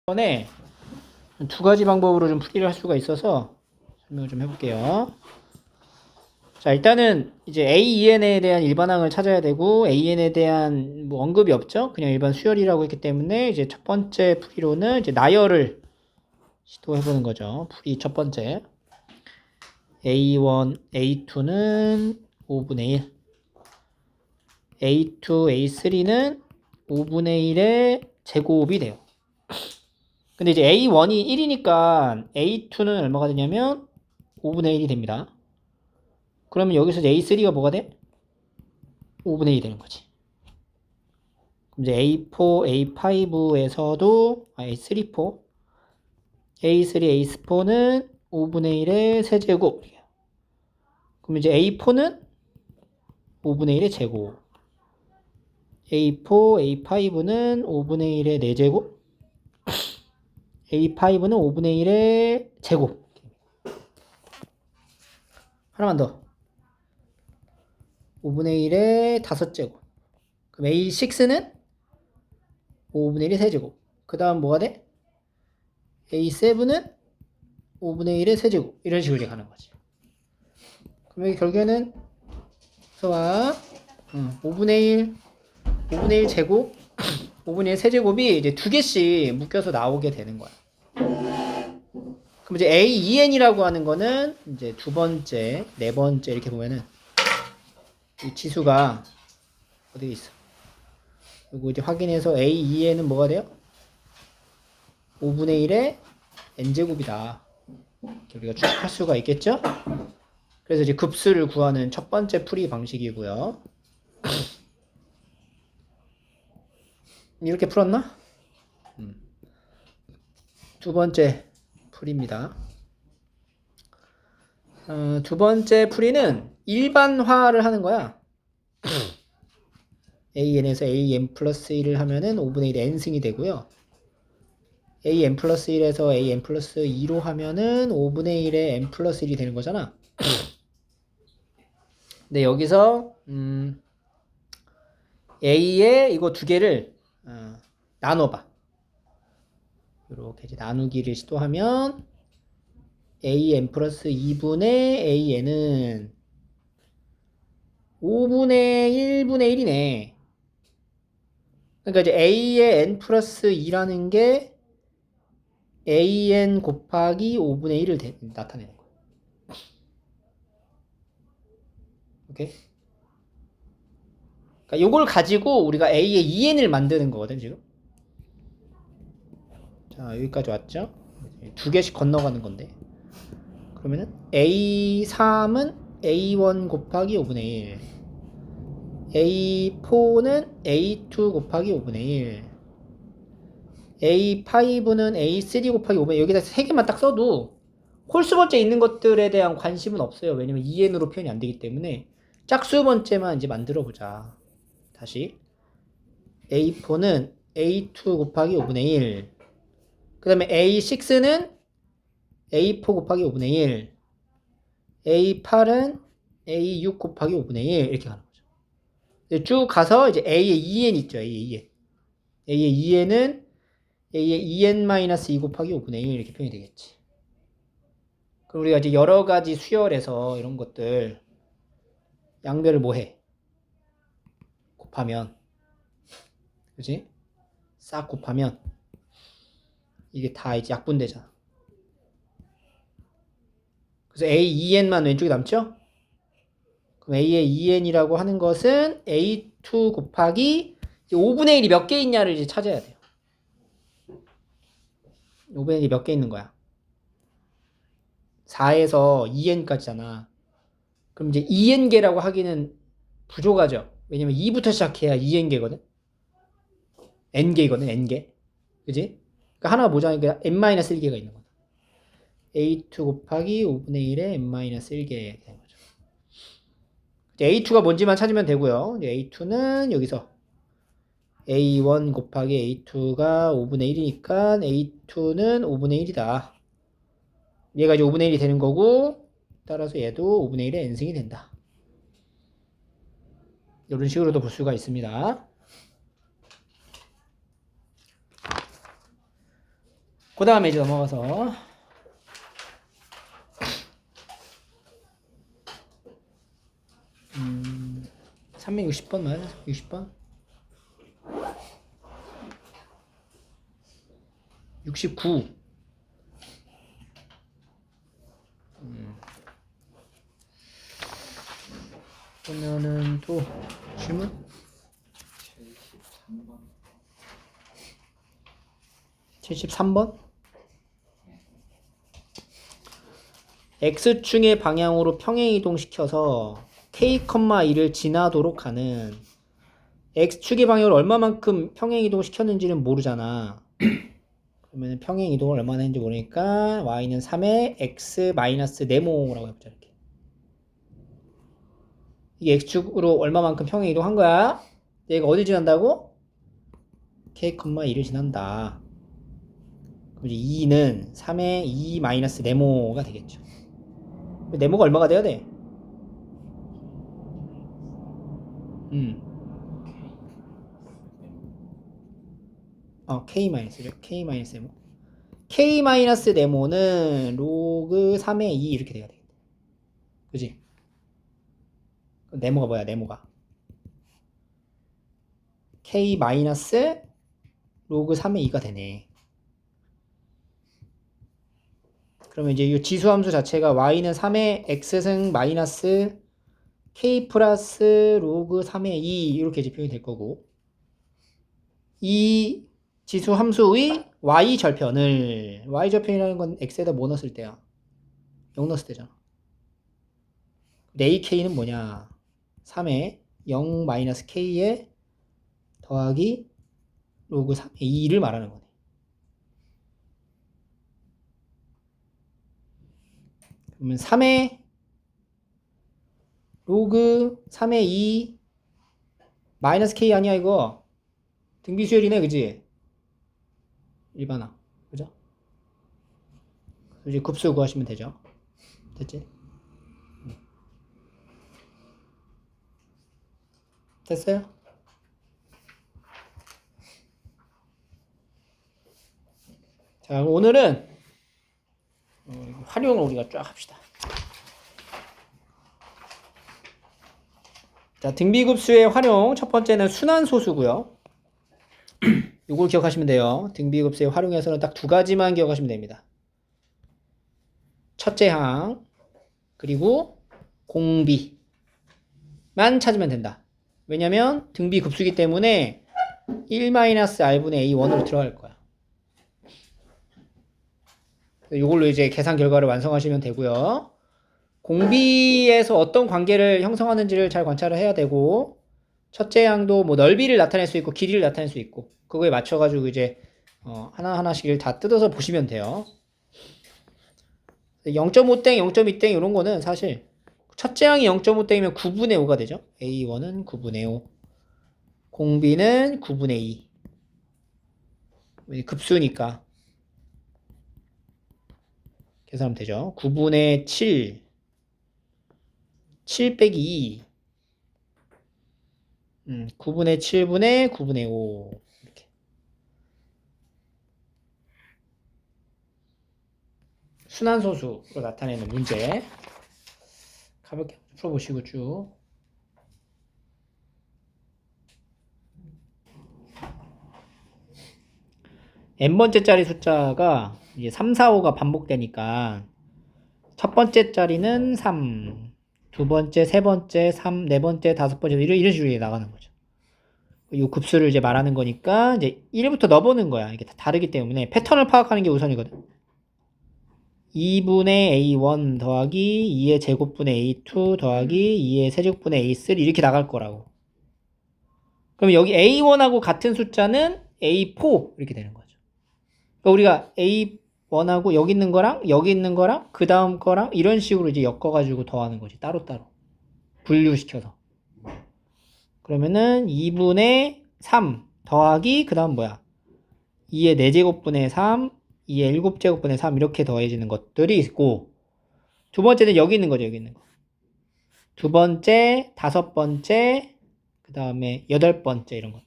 이번에 두 가지 방법으로 좀 풀이를 할 수가 있어서 설명을 좀 해볼게요. 자, 일단은 이제 AEN에 대한 일반항을 찾아야 되고 AN에 대한 뭐 언급이 없죠. 그냥 일반 수열이라고 했기 때문에 이제 첫 번째 풀이로는 이제 나열을 시도해보는 거죠. 풀이 첫 번째. A1, A2는 5분의 1. A2, A3는 5분의 1의 제곱이 돼요. 근데 이제 A1이 1이니까 A2는 얼마가 되냐면 5분의 1이 됩니다. 그러면 여기서 이제 A3가 뭐가 돼? 5분의 1이 되는 거지. 그럼 이제 A4, A5에서도 A3, 4 A3, A4는 5분의 1의 세제곱. 그럼 이제 A4는 5분의 1의 제곱. A4, A5는 5분의 1의 4제곱. A5는 5분의 1의 제곱. 하나만 더. 5분의 1의 5제곱. 그럼 A6는 5분의 1의 세제곱. 그 다음 뭐가 돼? A7은 5분의 1의 세제곱. 이런 식으로 이제 가는 거지. 그럼 여기 결국에는 봐. 5분의 1 제곱, 5분의 1 세제곱이 이제 두 개씩 묶여서 나오게 되는 거야. 그럼 이제 AEN이라고 하는 거는 이제 두 번째, 네 번째 이렇게 보면은 이 지수가 어디 있어? 그리고 이제 확인해서 AEN은 뭐가 돼요? 5분의 1의 n제곱이다. 우리가 추측할 수가 있겠죠? 그래서 이제 급수를 구하는 첫 번째 풀이 방식이고요. 이렇게 풀었나? 두 번째 풀이입니다. 두 번째 풀이는 일반화를 하는 거야. AN에서 AN 플러스 1을 하면은 5분의 1 n승이 되고요. AN 플러스 1에서 AN 플러스 2로 하면은 5분의 1의 n 플러스 1이 되는 거잖아. 근데 여기서 A에 이거 두 개를 나눠봐. 이렇게 이제 나누기를 시도하면 AN 플러스 2분의 AN은 5분의 1분의 1이네. 그러니까 이제 A의 n 플러스 2라는 게 AN 곱하기 5분의 1을 나타내는 거야. 오케이? 그러니까 요걸 가지고 우리가 A의 2N을 만드는 거거든, 지금. 자, 여기까지 왔죠? 두 개씩 건너가는 건데. 그러면은 A3은 A1 곱하기 5분의 1. A4는 A2 곱하기 5분의 1. A5는 A3 곱하기 5분의 1. 여기다 세 개만 딱 써도 홀수 번째 있는 것들에 대한 관심은 없어요. 왜냐면 2N으로 표현이 안 되기 때문에 짝수 번째만 이제 만들어 보자. 다시 A4는 A2 곱하기 5분의 1. 그 다음에 A6는 A4 곱하기 5분의 1. A8은 A6 곱하기 5분의 1. 이렇게 가는 거죠. 쭉 가서 이제 A의 2n 있죠. A의 2n. A의 2n은 A의 2n-2 곱하기 5분의 1 이렇게 표현이 되겠지. 그럼 우리가 이제 여러 가지 수열에서 이런 것들 양변을 뭐 해? 곱하면, 그지? 싹 곱하면 이게 다 이제 약분되잖아. 그래서 A2n만 왼쪽에 남죠? 그럼 A의 2n이라고 하는 것은 A2 곱하기 5분의 1이 몇 개 있냐를 이제 찾아야 돼요. 5분의 1이 몇 개 있는 거야? 4에서 2n까지잖아. 그럼 이제 2n개라고 하기는 부족하죠. 왜냐면 2부터 시작해야 2n개거든. n개거든, n개. 그지? 그러니까 하나가 모자라니까 n-1개가 있는 거야. A2 곱하기 5분의 1에 n-1개 되는 거죠. A2가 뭔지만 찾으면 되고요. A2는 여기서 A1 곱하기 A2가 5분의 1이니까 A2는 5분의 1이다. 얘가 이제 5분의 1이 되는 거고, 따라서 얘도 5분의 1의 n승이 된다. 이런 식으로도 볼 수가 있습니다. 그 다음에 이제 넘어가서 360번 맞아? 60번? 69. 그러면은 또 질문? 73번? X축의 방향으로 평행 이동시켜서 K,2를 지나도록 하는 X축의 방향으로 얼마만큼 평행 이동시켰는지는 모르잖아. 그러면 평행 이동을 얼마나 했는지 모르니까 Y는 3의 X 마이너스 네모라고 해보자. 이렇게. 이게 X축으로 얼마만큼 평행 이동한 거야? 얘가 어디 지난다고? K,2를 지난다. 그럼 이제 2는 3의 2 마이너스 네모가 되겠죠. 네모가 얼마가 돼야 돼? K 마이너스죠. K 마이너스 네모. K 마이너스 네모는 로그 3의 2 이렇게 돼야 되겠다. 그지? 네모가 뭐야? 네모가 K 마이너스 로그 3의 2가 되네. 그러면 이제 이 지수함수 자체가 Y는 3의 X승 마이너스 K 플러스 로그 3의 2 이렇게 이제 표현이 될 거고, 이 지수 함수의 Y 절편이라는 건 X에다 뭐 넣었을 때야? 0 넣었을 때잖아. AK는 뭐냐? 3의 0 마이너스 K에 더하기 로그 3의 2를 말하는 거네. 그러면 3의 로그 3의 2 마이너스 K 아니야 이거? 등비수열이네 그지? 일반항 그죠? 이제 급수 구하시면 되죠. 됐지? 됐어요? 자, 오늘은 활용을 우리가 쫙 합시다. 자, 등비급수의 활용 첫 번째는 순환소수고요. 이걸 기억하시면 돼요. 등비급수의 활용에서는 딱 두 가지만 기억하시면 됩니다. 첫째 항 그리고 공비만 찾으면 된다. 왜냐면 등비급수이기 때문에 1-r분의 a1으로 들어갈 거야. 이걸로 이제 계산 결과를 완성하시면 되고요. 공비에서 어떤 관계를 형성하는지를 잘 관찰을 해야 되고, 첫째 항도 뭐 넓이를 나타낼 수 있고 길이를 나타낼 수 있고, 그거에 맞춰가지고 이제 하나하나씩 다 뜯어서 보시면 돼요. 0.5땡, 0.2땡 이런 거는 사실 첫째 항이 0.5땡이면 9분의 5가 되죠. A1은 9분의 5, 공비는 9분의 2. 급수니까 계산하면 되죠. 9분의 7, 7 빼기 2, 9분의 7분의 9분의 5 이렇게. 순환소수로 나타내는 문제 가볍게 풀어보시고 쭉. n번째 짜리 숫자가 이제 3, 4, 5가 반복되니까 첫 번째 짜리는 3, 두 번째, 세 번째, 3, 네 번째, 다섯 번째 이런 식으로 나가는 거죠. 이 급수를 이제 말하는 거니까 이제 1부터 넣어보는 거야. 이게 다 다르기 때문에 패턴을 파악하는 게 우선이거든. 2분의 A1 더하기 2의 제곱분의 A2 더하기 2의 세제곱분의 A3 이렇게 나갈 거라고. 그럼 여기 A1하고 같은 숫자는 A4 이렇게 되는 거죠. 그러니까 우리가 A1하고 여기 있는 거랑 그 다음 거랑 이런 식으로 이제 엮어가지고 더하는 거지. 따로따로. 분류시켜서. 그러면은 2분의 3 더하기 그 다음 뭐야? 2의 4제곱분의 3, 2의 7제곱분의 3 이렇게 더해지는 것들이 있고, 두 번째는 여기 있는 거죠. 여기 있는 거. 두 번째, 다섯 번째, 그 다음에 여덟 번째 이런 것들.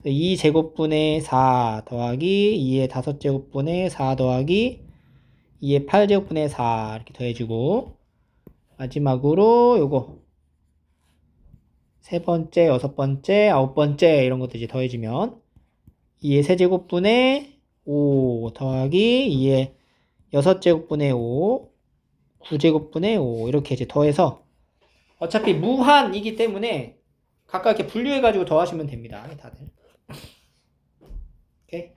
2제곱분의 4 더하기 2의 5제곱분의 4 더하기 2의 8제곱분의 4 이렇게 더해주고, 마지막으로 요거 세 번째, 여섯 번째, 아홉 번째 이런 것들 이제 더해주면 2의 세제곱분의 5 더하기 2의 6제곱분의 5, 9제곱분의 5 이렇게 이제 더해서 어차피 무한이기 때문에 각각 이렇게 분류해가지고 더하시면 됩니다. 다들. 오케이?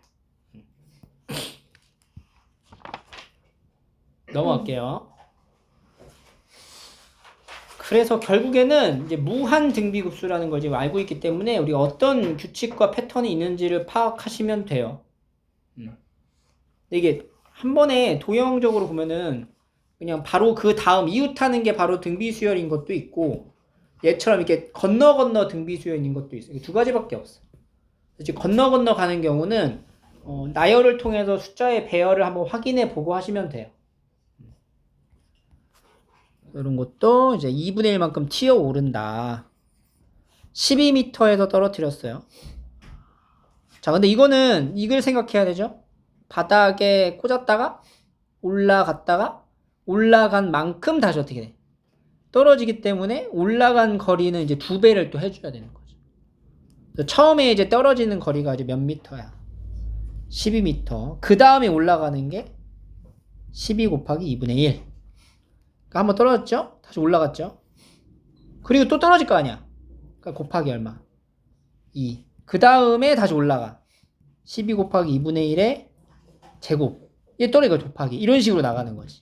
넘어갈게요. 그래서 결국에는 이제 무한 등비급수라는 걸 지금 알고 있기 때문에 우리가 어떤 규칙과 패턴이 있는지를 파악하시면 돼요. 근데 이게 한 번에 도형적으로 보면은 그냥 바로 그 다음 이웃하는 게 바로 등비수열인 것도 있고, 얘처럼 이렇게 건너 등비수열인 것도 있어요. 두 가지밖에 없어. 이제 건너 가는 경우는 나열을 통해서 숫자의 배열을 한번 확인해 보고 하시면 돼요. 이런 것도 이제 2분의 1만큼 튀어 오른다. 12m에서 떨어뜨렸어요. 자, 근데 이거는 이걸 생각해야 되죠. 바닥에 꽂았다가 올라갔다가 올라간 만큼 다시 어떻게 돼? 떨어지기 때문에 올라간 거리는 이제 2배를 또 해줘야 되는 거죠. 처음에 이제 떨어지는 거리가 이제 몇 미터야? 12m. 그 다음에 올라가는 게 12 곱하기 2분의 1. 그러니까 한번 떨어졌죠? 다시 올라갔죠? 그리고 또 떨어질 거 아니야? 그러니까 곱하기 얼마? 2. 그 다음에 다시 올라가. 12 곱하기 2분의 1의 제곱. 얘 떨어지고 곱하기. 이런 식으로 나가는 거지.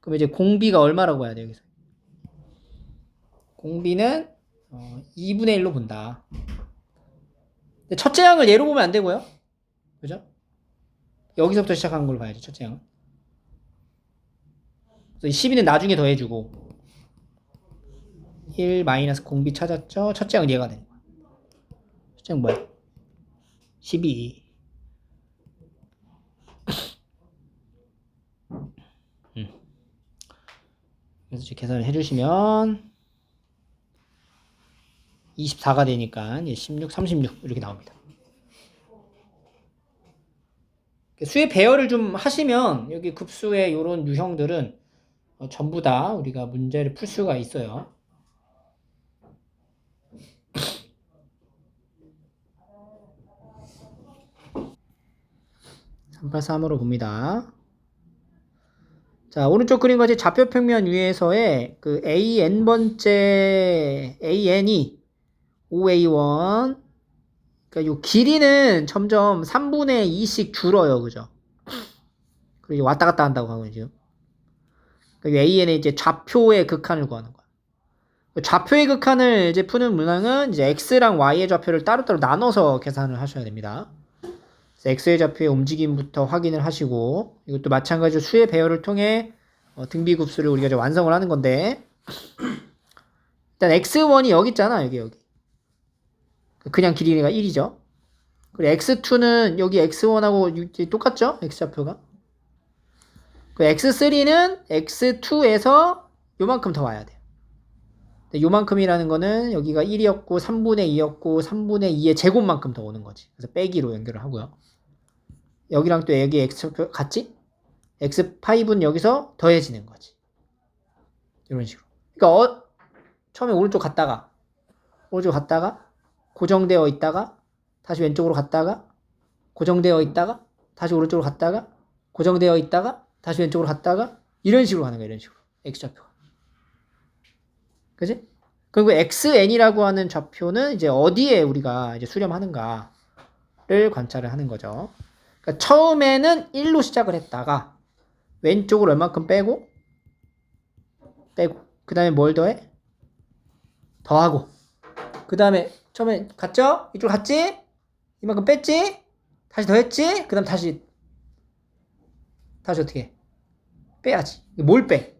그럼 이제 공비가 얼마라고 해야 돼, 여기서? 공비는 2분의 1로 본다. 근데 첫째 항을 예로 보면 안 되고요. 그죠? 여기서부터 시작하는 걸로 봐야지, 첫째 항은. 그래서 12는 나중에 더해주고 1 마이너스 공비 찾았죠? 첫째 항은 얘가 되는 거야. 첫째 항은 뭐야? 12. 그래서 이제 계산을 해주시면 24가 되니까 이제 16, 36 이렇게 나옵니다. 수의 배열을 좀 하시면 여기 급수의 이런 유형들은 전부 다 우리가 문제를 풀 수가 있어요. 383으로 봅니다. 자, 오른쪽 그림과 이제 좌표 평면 위에서의 그 AN번째 AN이 OA1, 그러니까 요 길이는 점점 3분의 2씩 줄어요. 그죠? 그리고 왔다 갔다 한다고 하고 지금. 그러니까 AN의 이제 좌표의 극한을 구하는 거야. 좌표의 극한을 이제 푸는 문항은 이제 X랑 Y의 좌표를 따로따로 나눠서 계산을 하셔야 됩니다. X의 좌표의 움직임부터 확인을 하시고, 이것도 마찬가지로 수의 배열을 통해 등비급수를 우리가 이제 완성을 하는 건데, 일단 X1이 여기 있잖아. 여기. 그냥 길이가 1이죠. 그리고 X2는 여기 X1하고 똑같죠? X좌표가. 그 X3는 X2에서 요만큼 더 와야 돼요. 요만큼이라는 거는 여기가 1이었고 3분의 2였고 3분의 2의 제곱만큼 더 오는 거지. 그래서 빼기로 연결을 하고요. 여기랑 또 여기 X좌표 같지? X5는 여기서 더해지는 거지. 이런 식으로. 그러니까 처음에 오른쪽 갔다가 고정되어 있다가 다시 왼쪽으로 갔다가 고정되어 있다가 다시 오른쪽으로 갔다가 고정되어 있다가 다시 왼쪽으로 갔다가 이런 식으로 가는 거야. 이런 식으로. X좌표가. 그지? 그리고 XN이라고 하는 좌표는 이제 어디에 우리가 이제 수렴하는가를 관찰을 하는 거죠. 그러니까 처음에는 1로 시작을 했다가 왼쪽으로 얼만큼 빼고 그 다음에 뭘 더해? 더하고 그 다음에 처음에 갔죠? 이쪽 갔지? 이만큼 뺐지? 다시 더했지? 그 다음 다시 어떻게 해? 빼야지. 뭘 빼?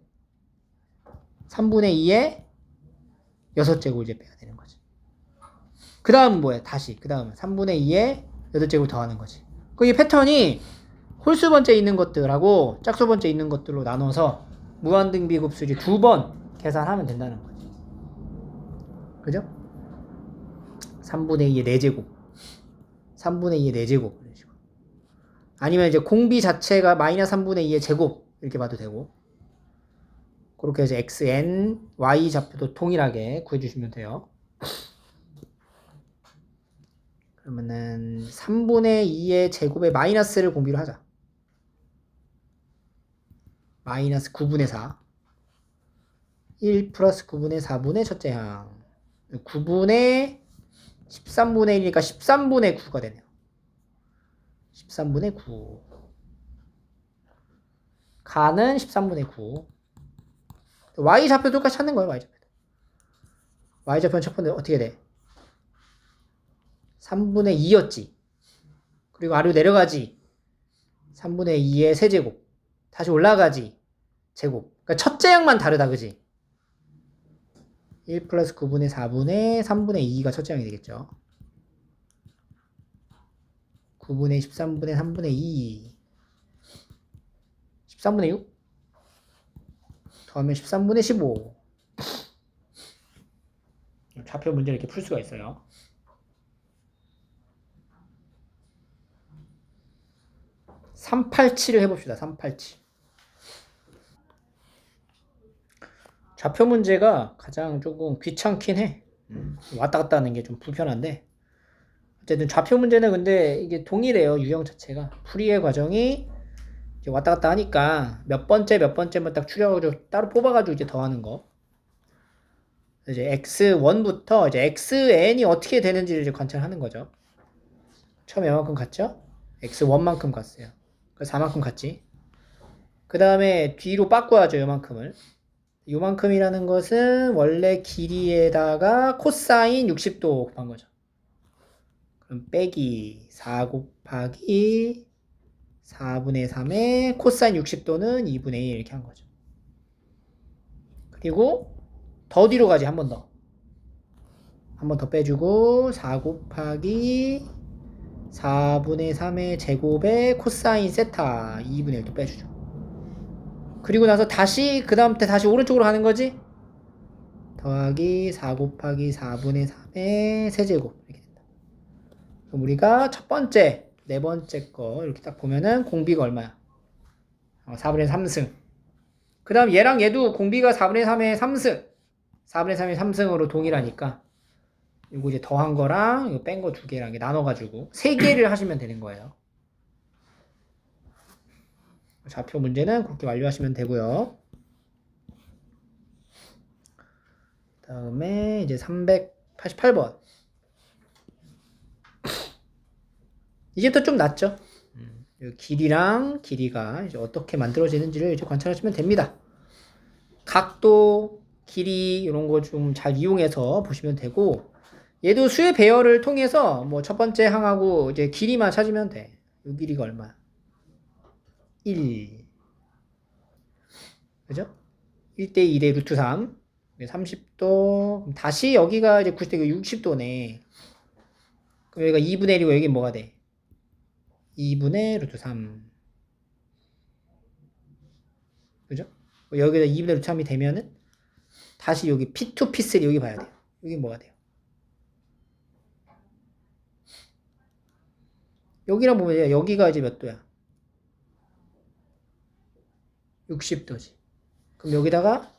3분의 2의 6제곱을 이제 빼야 되는 거지. 그 다음은 뭐야? 다시 그 다음은 3분의 2의 8제곱을 더하는 거지. 이 패턴이 홀수 번째 있는 것들하고 짝수 번째 있는 것들로 나눠서 무한등비급수를 2번 계산하면 된다는 거지. 그죠? 3분의 2의 4제곱. 3분의 2의 4제곱 이런 식으로. 아니면 이제 공비 자체가 마이너스 3분의 2의 제곱 이렇게 봐도 되고 그렇게 해서 xn, y 좌표도 동일하게 구해주시면 돼요. 그러면은 3분의 2의 제곱에 마이너스를 공비로 하자. 마이너스 9분의 4 1 플러스 9분의 4분의 첫째 항 9분의 13분의 1이니까 13분의 9가 되네요. 13분의 9 가는 13분의 9 y좌표 똑같이 찾는 거예요. y좌표는 첫 번째 어떻게 돼? 3분의 2였지. 그리고 아래로 내려가지. 3분의 2의 세제곱. 다시 올라가지. 제곱. 그러니까 첫째 항만 다르다. 그지? 1 플러스 9분의 4분의 3분의 2가 첫째 항이 되겠죠. 9분의 13분의 3분의 2 13분의 6 더하면 13분의 15 좌표 문제를 이렇게 풀 수가 있어요. 387을 해봅시다. 387 좌표 문제가 가장 조금 귀찮긴 해. 왔다 갔다 하는 게 좀 불편한데 어쨌든 좌표 문제는 근데 이게 동일해요. 유형 자체가 풀이의 과정이 이제 왔다 갔다 하니까 몇 번째만 딱 추려가지고 따로 뽑아가지고 이제 더하는 거. 이제 x1부터 이제 xn이 어떻게 되는지를 이제 관찰하는 거죠. 처음에 얼만큼 갔죠? x1만큼 갔어요. 그래서 4만큼 갔지. 그 다음에 뒤로 바꿔야죠. 요만큼을. 요만큼이라는 것은 원래 길이에다가 코사인 60도 곱한 거죠. 그럼 빼기 4 곱하기 4분의 3에 코사인 60도는 2분의 1 이렇게 한 거죠. 그리고 더 뒤로 가지. 한 번 더. 한 번 더 빼주고 4 곱하기 4분의 3의 제곱에 코사인 세타 2분의 1도 빼주죠. 그리고 나서 다시 그 다음 때 다시 오른쪽으로 가는 거지. 더하기 4 곱하기 4분의 3의 세제곱 이렇게 된다. 그럼 우리가 첫 번째, 네 번째 거 이렇게 딱 보면은 공비가 얼마야? 4분의 3승. 그 다음 얘랑 얘도 공비가 4분의 3의 3승. 4분의 3의 3승으로 동일하니까 이거 이제 더한 거랑 이거 뺀 거 두 개랑 나눠가지고 세 개를 하시면 되는 거예요. 좌표 문제는 그렇게 완료하시면 되고요. 다음에 이제 388번. 이제부터 좀 낫죠? 길이랑 길이가 이제 어떻게 만들어지는지를 이제 관찰하시면 됩니다. 각도, 길이 이런 거 좀 잘 이용해서 보시면 되고 얘도 수의 배열을 통해서 뭐 첫 번째 항하고 이제 길이만 찾으면 돼. 이 길이가 얼마야? 1 그죠? 1대 2대 루트 3 30도 다시 여기가 이제 90도 60도네. 그럼 여기가 2분의 1이고 여기 뭐가 돼? 2분의 루트 3 그죠? 여기다 2분의 루트 3이 되면은 다시 여기 P2, P3 여기 봐야 돼요. 여기 뭐가 돼요? 여기랑 보면 여기가 이제 몇 도야? 60도지. 그럼 여기다가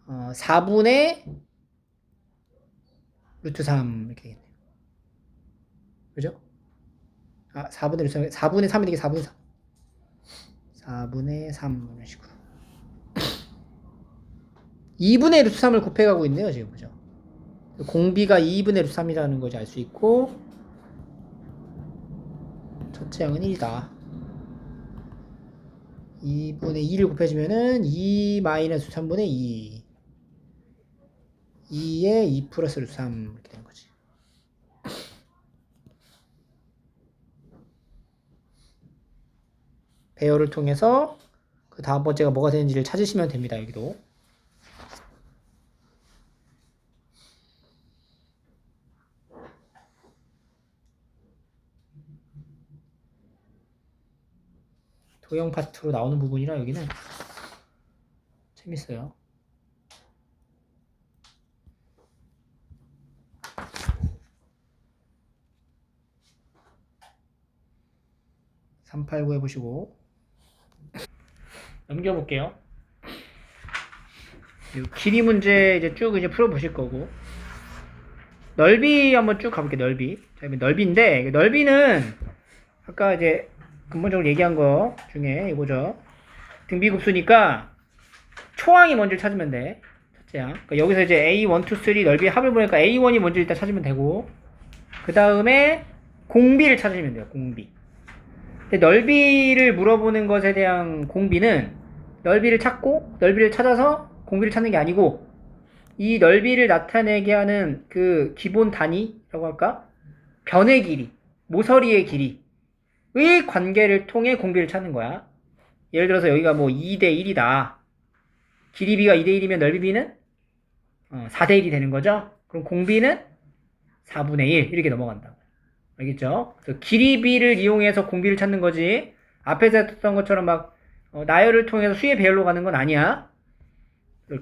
4분의 루트 3 이렇게 되겠네요. 그죠? 4분의 루트 3, 4분의 3이 되게 4분의 3. 4분의 3 이런 식으로. 2분의 루트 3을 곱해가고 있네요, 지금. 그죠? 공비가 2분의 루트 3이라는 거지 알 수 있고 첫째 항은 1이다. 2분의 2를 곱해주면은 2 마이너스 3분의 2 2에 2 플러스 루트 3 이렇게 되는 거지. 배열을 통해서 그 다음 번째가 뭐가 되는지를 찾으시면 됩니다. 여기도. 도형 파트로 나오는 부분이라 여기는 재밌어요. 389 해보시고 넘겨볼게요. 길이 문제 이제 쭉 이제 풀어보실 거고 넓이 한번 쭉 가볼게요. 넓이. 자, 넓이인데 넓이는 아까 이제 근본적으로 얘기한 거 중에 이거죠. 등비급수니까 초항이 뭔지를 찾으면 돼. 첫째야. 그러니까 여기서 이제 A1, 2, 3 넓이 합을 보니까 A1이 뭔지 일단 찾으면 되고 그 다음에 공비를 찾으시면 돼요. 공비. 근데 넓이를 물어보는 것에 대한 공비는 넓이를 찾고 넓이를 찾아서 공비를 찾는 게 아니고 이 넓이를 나타내게 하는 그 기본 단위라고 할까? 변의 길이, 모서리의 길이의 관계를 통해 공비를 찾는 거야. 예를 들어서 여기가 뭐 2대 1이다. 길이 b가 2대 1이면 넓이 b는 4대 1이 되는 거죠. 그럼 공비는 4분의 1 이렇게 넘어간다. 알겠죠? 그래서 길이 b를 이용해서 공비를 찾는 거지. 앞에서 했던 것처럼 막 나열을 통해서 수의 배열로 가는 건 아니야.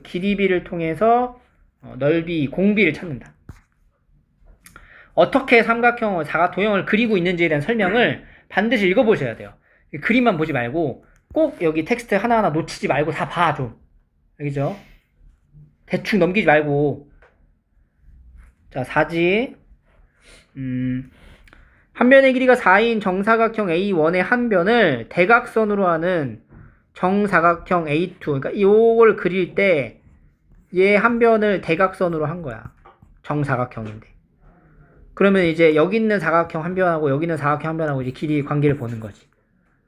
길이 b를 통해서 넓이 공비를 찾는다. 어떻게 삼각형, 도형을 그리고 있는지에 대한 설명을 반드시 읽어보셔야 돼요. 그림만 보지 말고 꼭 여기 텍스트 하나하나 놓치지 말고 다 봐 좀. 알겠죠? 대충 넘기지 말고. 자, 4지. 한 변의 길이가 4인 정사각형 A1의 한 변을 대각선으로 하는 정사각형 A2. 그러니까 이걸 그릴 때 얘 한 변을 대각선으로 한 거야. 정사각형인데. 그러면 이제 여기 있는 사각형 한 변하고 여기 있는 사각형 한 변하고 이제 길이 관계를 보는 거지.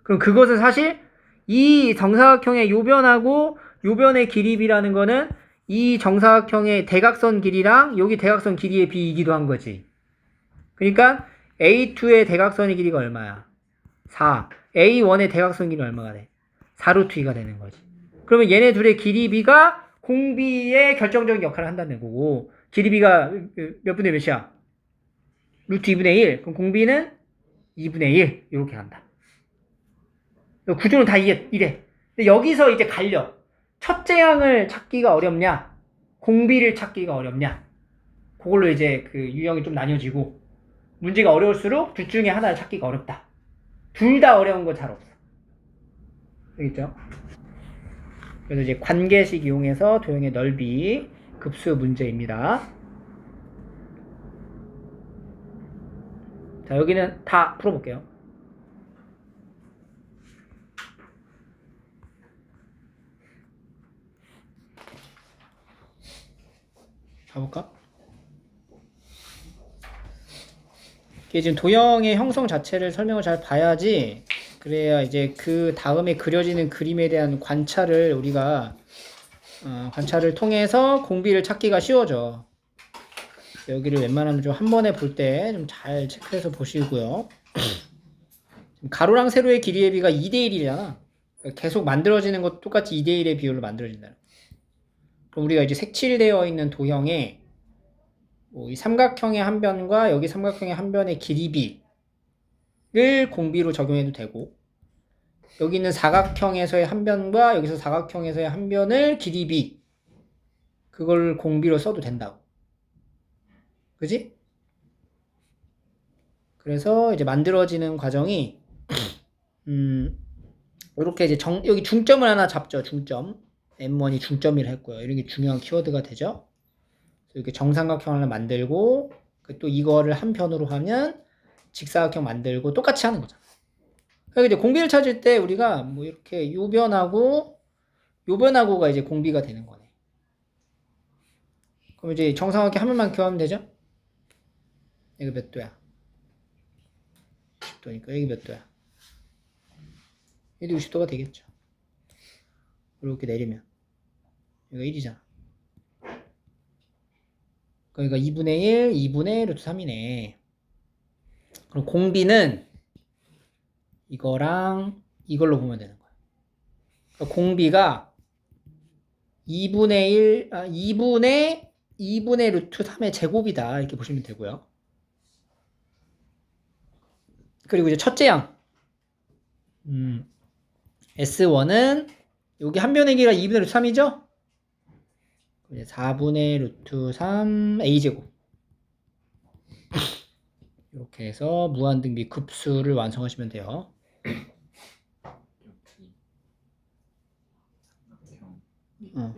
그럼 그것은 사실 이 정사각형의 요 변하고 요 변의 길이 b라는 거는 이 정사각형의 대각선 길이랑 여기 대각선 길이의 b이기도 한 거지. 그러니까 A2의 대각선의 길이가 얼마야? 4. A1의 대각선 길이는 얼마가 돼? 4루트 2가 되는 거지. 그러면 얘네 둘의 길이 b가 공비의 결정적인 역할을 한다는 거고 길이 b가 몇 분의 몇이야? 루트 2분의 1. 그럼 공비는 2분의 1. 이렇게 간다. 구조는 다 이래. 근데 여기서 이제 갈려. 첫째 항을 찾기가 어렵냐? 공비를 찾기가 어렵냐? 그걸로 이제 그 유형이 좀 나뉘어지고 문제가 어려울수록 둘 중에 하나를 찾기가 어렵다. 둘 다 어려운 건 잘 없어. 알겠죠? 그래서 이제 관계식 이용해서 도형의 넓이 급수 문제입니다. 자, 여기는 다 풀어볼게요. 가볼까? 이게 지금 도형의 형성 자체를 설명을 잘 봐야지 그래야 이제 그 다음에 그려지는 그림에 대한 관찰을 우리가 관찰을 통해서 공비를 찾기가 쉬워져. 여기를 웬만하면 좀 한 번에 볼 때 좀 잘 체크해서 보시고요. 가로랑 세로의 길이의 비가 2대 1이잖아. 계속 만들어지는 것도 똑같이 2대 1의 비율로 만들어진다. 그럼 우리가 이제 색칠되어 있는 도형에 이 삼각형의 한 변과 여기 삼각형의 한 변의 길이 비를 공비로 적용해도 되고 여기 있는 사각형에서의 한 변과 여기서 사각형에서의 한 변을 길이 비 그걸 공비로 써도 된다고. 그지? 그래서 이제 만들어지는 과정이 이렇게 이제 여기 중점을 하나 잡죠. 중점. M1이 중점이라 했고요. 이런 게 중요한 키워드가 되죠. 이렇게 정삼각형 하나 만들고 또 이거를 한 편으로 하면 직사각형 만들고 똑같이 하는 거잖아. 그러니까 이제 공비를 찾을 때 우리가 뭐 이렇게 요 변하고가 이제 공비가 되는 거네. 그럼 이제 정삼각형 한 면만 교하면 되죠? 이거 몇 도야? 60도니까 여기 몇 도야? 얘도 60도가 되겠죠. 이렇게 내리면 이거 1이잖아. 그러니까 2분의 1, 2분의 루트 3이네. 그럼 공비는 이거랑 이걸로 보면 되는 거야. 그러니까 공비가 2분의 루트 3의 제곱이다. 이렇게 보시면 되고요. 그리고 이제 첫째 양. S1은 여기 한 변의 길이가 2분의 루트 3이죠? 이제 4분의 루트 3 A제곱. 이렇게 해서 무한등비 급수를 완성하시면 돼요. 여기 삼각형 어.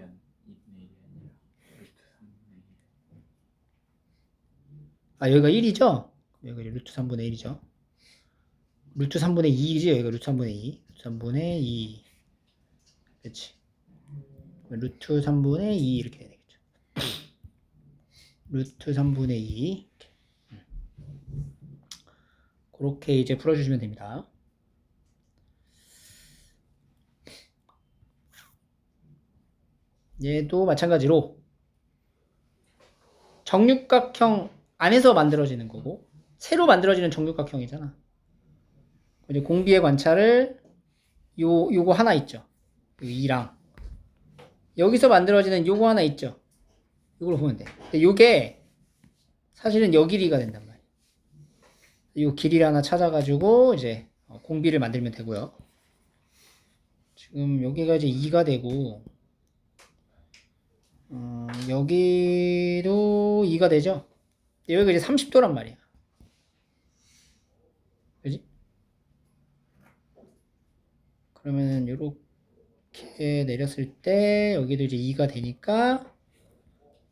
2분의 1이 아니라 루트 3분의 1. 아, 여기가 1이죠? 여기가 이제 루트 3분의 1이죠. 루트 3분의 2이지? 여기가 루트 3분의 2. 루트 3분의 2. 그렇지. 루트 3분의 2 이렇게 해야 되겠죠. 루트 3분의 2. 그렇게 이제 풀어주시면 됩니다. 얘도 마찬가지로 정육각형 안에서 만들어지는 거고 새로 만들어지는 정육각형이잖아. 이제 공비의 관찰을 요거 하나 있죠. 2랑 여기서 만들어지는 요거 하나 있죠. 이걸로 보면 돼. 근데 요게 사실은 여 길이가 된단 말이야. 요 길이를 하나 찾아가지고 이제 공비를 만들면 되고요. 지금 여기가 이제 2가 되고 여기도 2가 되죠. 여기가 이제 30도란 말이야. 그지? 그러면 이렇게 내렸을 때 여기도 이제 2가 되니까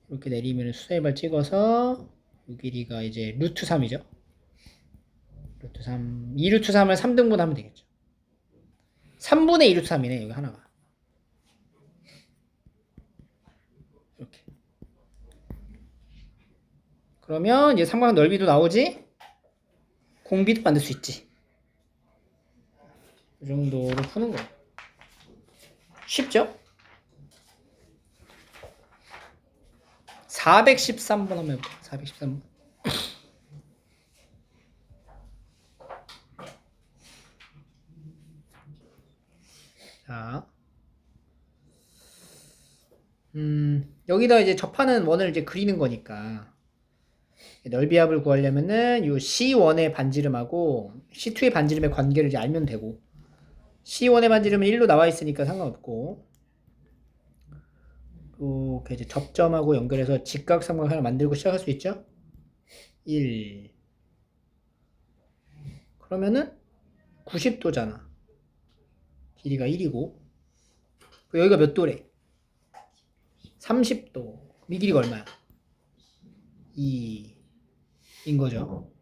이렇게 내리면 수세발 찍어서 이 길이가 이제 루트 3이죠. 루트 3, 2루트 3을 3등분 하면 되겠죠. 3분의 2루트 3이네, 여기 하나가. 이렇게. 그러면 이제 삼각 넓이도 나오지? 공비도 만들 수 있지. 이 정도로 푸는 거예요. 쉽죠? 413번 한번 해볼게요. 413번. 자, 여기다 이제 접하는 원을 이제 그리는 거니까 넓이합을 구하려면은 요 C1의 반지름하고 C2의 반지름의 관계를 이제 알면 되고 C1의 반지름은 1로 나와 있으니까 상관없고 이렇게 이제 접점하고 연결해서 직각삼각 하나 만들고 시작할 수 있죠? 1 그러면은 90도잖아. 길이가 1이고 여기가 몇 도래? 30도. 이 길이가 얼마야? 2인 거죠.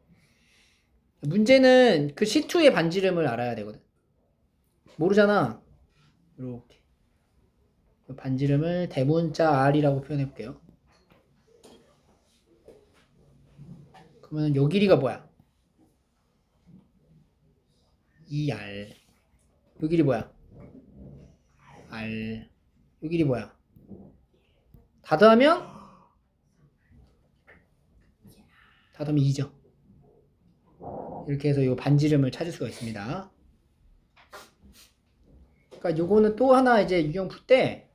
문제는 그 C2의 반지름을 알아야 되거든. 모르잖아. 이렇게 반지름을 대문자 R이라고 표현해 볼게요. 그러면 요 길이가 뭐야? 2R. 요 길이 뭐야? R. 요 길이 뭐야? 다 더하면 2죠. 이렇게 해서 요 반지름을 찾을 수가 있습니다. 그러니까 요거는 또 하나 이제 유형 풀 때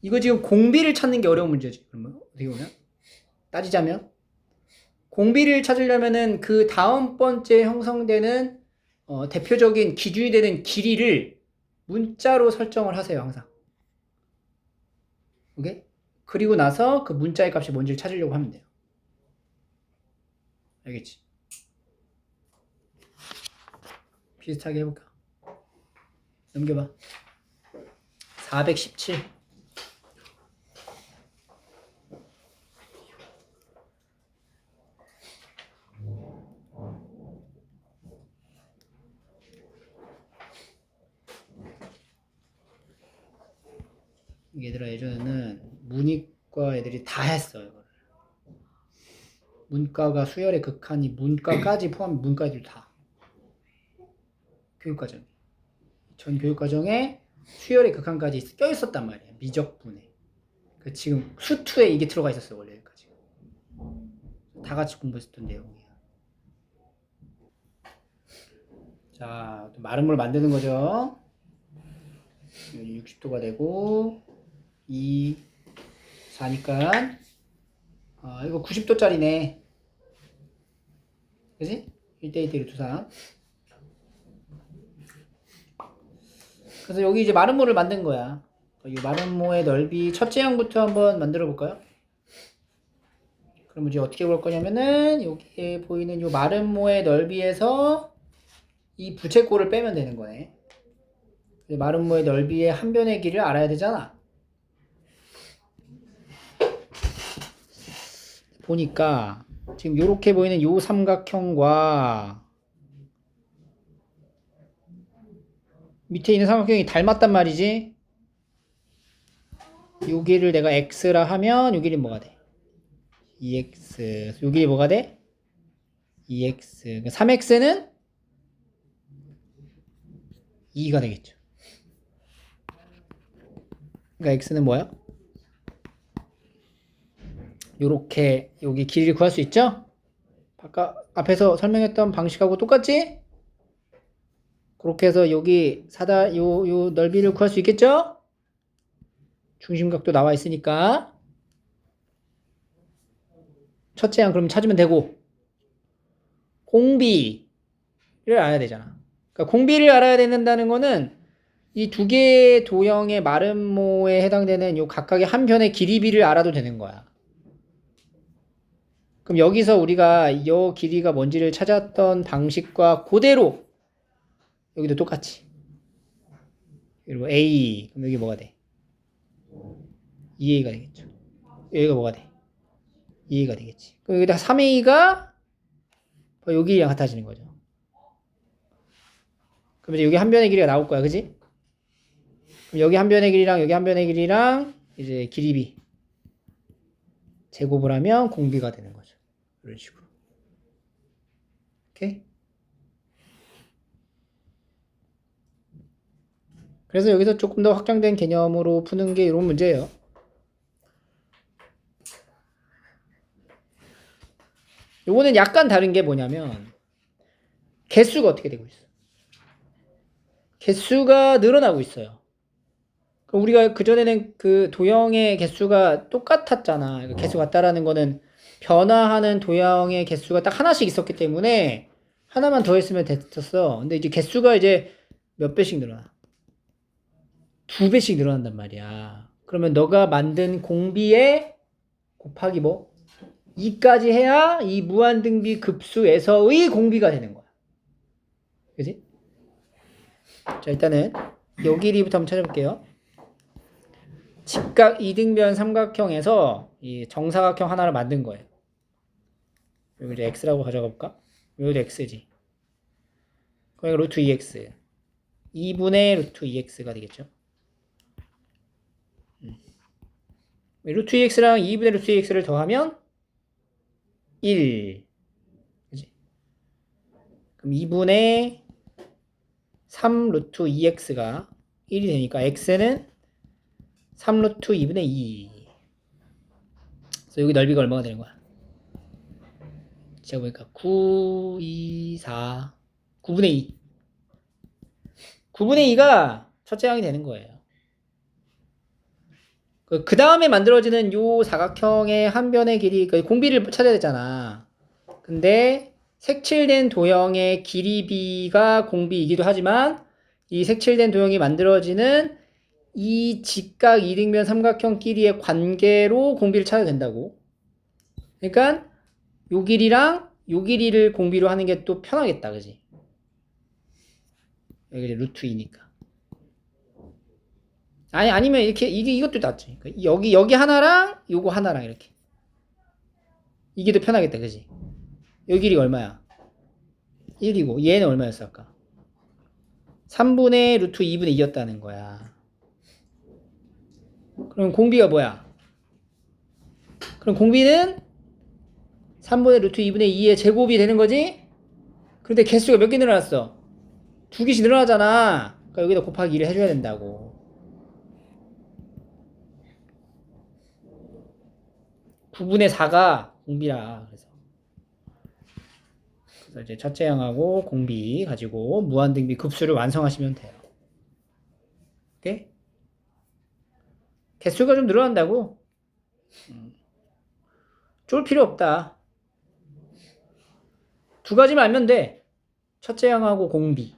이거 지금 공비를 찾는 게 어려운 문제지. 그러면 어떻게 보면 따지자면 공비를 찾으려면은 그 다음 번째 형성되는 대표적인 기준이 되는 길이를 문자로 설정을 하세요. 항상. 오케이? 그리고 나서 그 문자의 값이 뭔지를 찾으려고 하면 돼요. 알겠지? 비슷하게 해볼까? 넘겨봐. 417. 얘들아 예전에는 문이과 애들이 다 했어요. 이거를. 문과가 수열의 극한이 문과까지 포함 문과애들 다. 교육과정. 전 교육과정에 수열의 극한까지 껴있었단 말이야. 미적분에. 그 지금 수투에 이게 들어가 있었어요. 원래 여기까지. 다 같이 공부했었던 내용이야. 자, 마름모를 만드는 거죠. 60도가 되고 2, 4니까 이거 90도짜리네. 그지? 1대1 루트 3. 그래서 여기 이제 마름모를 만든 거야. 이 마름모의 넓이 첫째 항부터 한번 만들어 볼까요? 그럼 이제 어떻게 볼 거냐면은 여기에 보이는 이 마름모의 넓이에서 이 부채꼴을 빼면 되는 거네. 마름모의 넓이의 한 변의 길이를 알아야 되잖아. 보니까 지금 요렇게 보이는 요 삼각형과 밑에 있는 삼각형이 닮았단 말이지. 요 길이를 내가 x라 하면 요 길이 뭐가 돼? 2x. 요 길이 뭐가 돼? 2x. 3x는 2가 되겠죠. 그러니까 x는 뭐야? 요렇게 여기 길이를 구할 수 있죠? 아까 앞에서 설명했던 방식하고 똑같지? 그렇게 해서 여기 요 넓이를 구할 수 있겠죠? 중심각도 나와 있으니까 첫째 항 그럼 찾으면 되고 공비를 알아야 되잖아. 그러니까 공비를 알아야 된다는 거는 이 두 개의 도형의 마름모에 해당되는 요 각각의 한 변의 길이비를 알아도 되는 거야. 그럼 여기서 우리가 이 길이가 뭔지를 찾았던 방식과 그대로 여기도 똑같이. 그리고 A 그럼 여기 뭐가 돼? 2A가 되겠죠. 여기가 뭐가 돼? 2A가 되겠지. 그럼 여기다 3A가 여기랑 같아지는 거죠. 그럼 이제 여기 한 변의 길이가 나올 거야, 그지? 그럼 여기 한 변의 길이랑 여기 한 변의 길이랑 이제 길이비 제곱을 하면 공비가 되는 거죠. 이런 식으로. 오케이? 그래서 여기서 조금 더 확장된 개념으로 푸는 게 이런 문제예요. 요거는 약간 다른 게 뭐냐면 개수가 어떻게 되고 있어? 개수가 늘어나고 있어요. 우리가 그전에는 그 도형의 개수가 똑같았잖아. 개수 같다라는 거는 변화하는 도형의 개수가 딱 하나씩 있었기 때문에 하나만 더 했으면 됐었어. 근데 이제 개수가 이제 몇 배씩 늘어나? 2배씩 늘어난단 말이야. 그러면 너가 만든 공비에 곱하기 뭐? 2까지 해야 이 무한등비 급수에서의 공비가 되는 거야. 그지? 자, 일단은 요 길이부터 한번 찾아볼게요. 직각 이등변 삼각형에서 이 정사각형 하나를 만든 거예요. 여기 이제 x라고 가져가 볼까? 여기도 x지. 그럼 루트 2x. 2분의 루트 2x가 되겠죠. 루트 2x랑 2분의 루트 2x를 더하면 1. 그치? 그럼 2분의 3 루트 2x가 1이 되니까 x는 3 루트 2분의 2. 그래서 여기 넓이가 얼마가 되는 거야? 제가 보니까 9, 2, 4, 9분의 2. 9분의 2가 첫째 항이 되는 거예요. 그 다음에 만들어지는 요 사각형의 한 변의 길이, 공비를 찾아야 되잖아. 근데 색칠된 도형의 길이비가 공비이기도 하지만 이 색칠된 도형이 만들어지는 이 직각 이등변 삼각형끼리의 관계로 공비를 찾아야 된다고. 그러니까 요 길이랑 요 길이를 공비로 하는 게 또 편하겠다, 그지? 여기 이제 루트 2니까. 아니면 이렇게 이것도 낫지. 여기 하나랑 요거 하나랑 이렇게. 이게 더 편하겠다, 그지? 여기 길이가 얼마야? 1이고 얘는 얼마였어 아까? 3분의 루트 2분의 2였다는 거야. 그럼 공비가 뭐야? 그럼 공비는 3분의 루트 2분의 2의 제곱이 되는 거지? 그런데 개수가 몇 개 늘어났어? 2개씩 늘어나잖아. 그러니까 여기다 곱하기 1을 해줘야 된다고. 9분의 4가 공비라. 그래서 이제 첫째 항하고 공비 가지고 무한등비 급수를 완성하시면 돼요. 오케이? 개수가 좀 늘어난다고? 쫄 필요 없다. 두 가지만 알면 돼. 첫째 항하고 공비.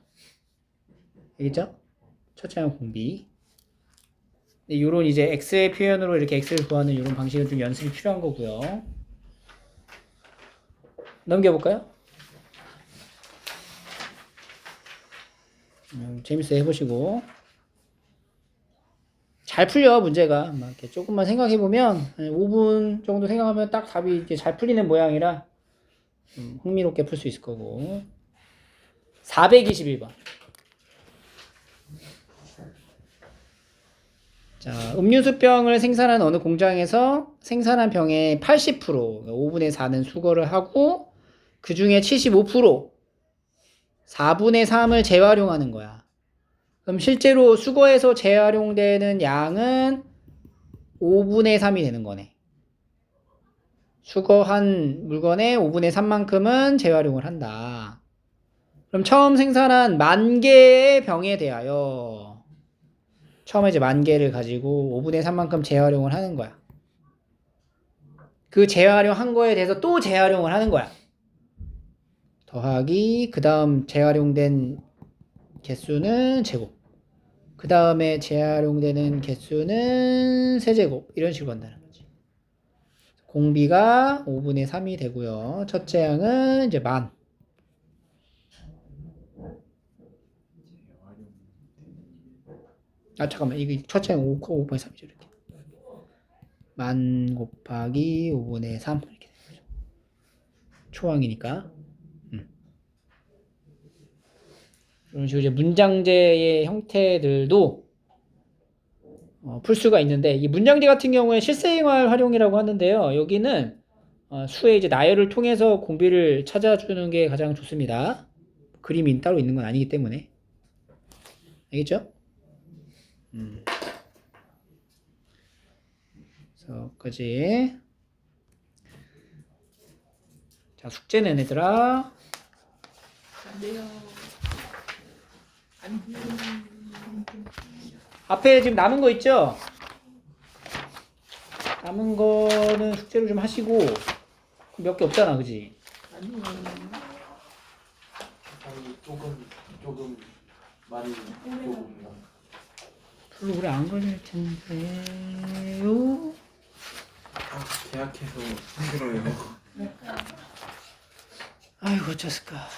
알겠죠? 첫째 항 공비. 요런 이제 x의 표현으로 이렇게 x를 구하는 이런 방식은 좀 연습이 필요한 거고요. 넘겨볼까요? 재밌어 해보시고. 잘 풀려 문제가. 막 이렇게 조금만 생각해 보면 5분 정도 생각하면 딱 답이 이제 잘 풀리는 모양이라 흥미롭게 풀 수 있을 거고. 421번. 자, 음료수병을 생산한 어느 공장에서 생산한 병의 80%, 5분의 4는 수거를 하고 그 중에 75%, 4분의 3을 재활용하는 거야. 그럼 실제로 수거해서 재활용되는 양은 5분의 3이 되는 거네. 수거한 물건의 5분의 3만큼은 재활용을 한다. 그럼 처음 생산한 10,000개의 병에 대하여 처음에 이제 10,000개를 가지고 5분의 3만큼 재활용을 하는 거야. 그 재활용한 거에 대해서 또 재활용을 하는 거야. 더하기 그 다음 재활용된 개수는 제곱. 그 다음에 재활용되는 개수는 세제곱. 이런 식으로 한다는 거지. 공비가 5분의 3이 되고요. 첫째 양은 이제 10,000. 아 잠깐만 이게 첫째 양은 5분의 3이죠. 이렇게 10,000 곱하기 5분의 3 이렇게 되는 거죠. 초항이니까. 이런 식으로 이제 문장제의 형태들도 풀 수가 있는데, 이 문장제 같은 경우에 실생활 활용이라고 하는데요. 여기는 수의 이제 나열을 통해서 공비를 찾아주는 게 가장 좋습니다. 그림이 따로 있는 건 아니기 때문에. 알겠죠? 그래서 까지. 자, 숙제는 얘들아. 안 돼요. 안 돼요. 앞에 지금 남은 거 있죠? 남은 거는 숙제를 좀 하시고 몇 개 없잖아, 그지? 아니요. 아니 조금 많이 조금 별로 오래 안 걸릴 텐데요. 계약해서 힘들어요. 아이고 어쩌을까.